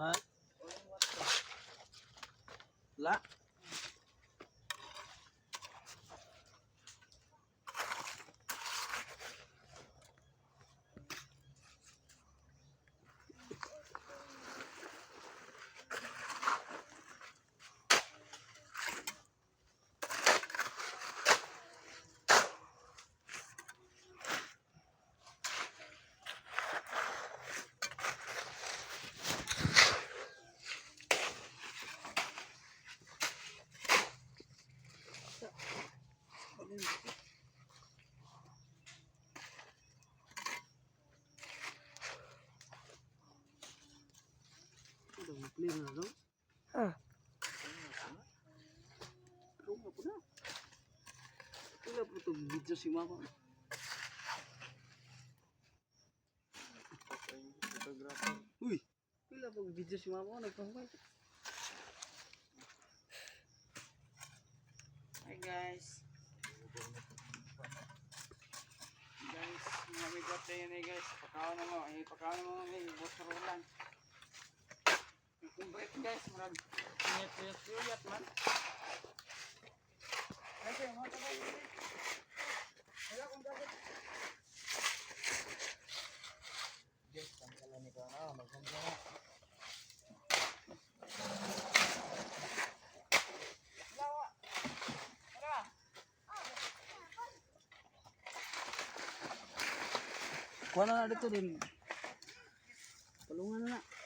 Ha? La. Clear na daw. Ah. Ano nga po na? Wala po ito video si mama. Uy! Wala po video si mama. Nagpahumay. Hi guys. Guys, mabigat tayo na guys. Pakawan na mo. Pakawan mo mga bosro lang. Kung break guys, marag ingat man. Kasi mo ito guys. Wala kong dapat. Guys, tangkalan ikaw na. Magkanda na. Lawa. Tara. Kuha na dito din. Palungan na na.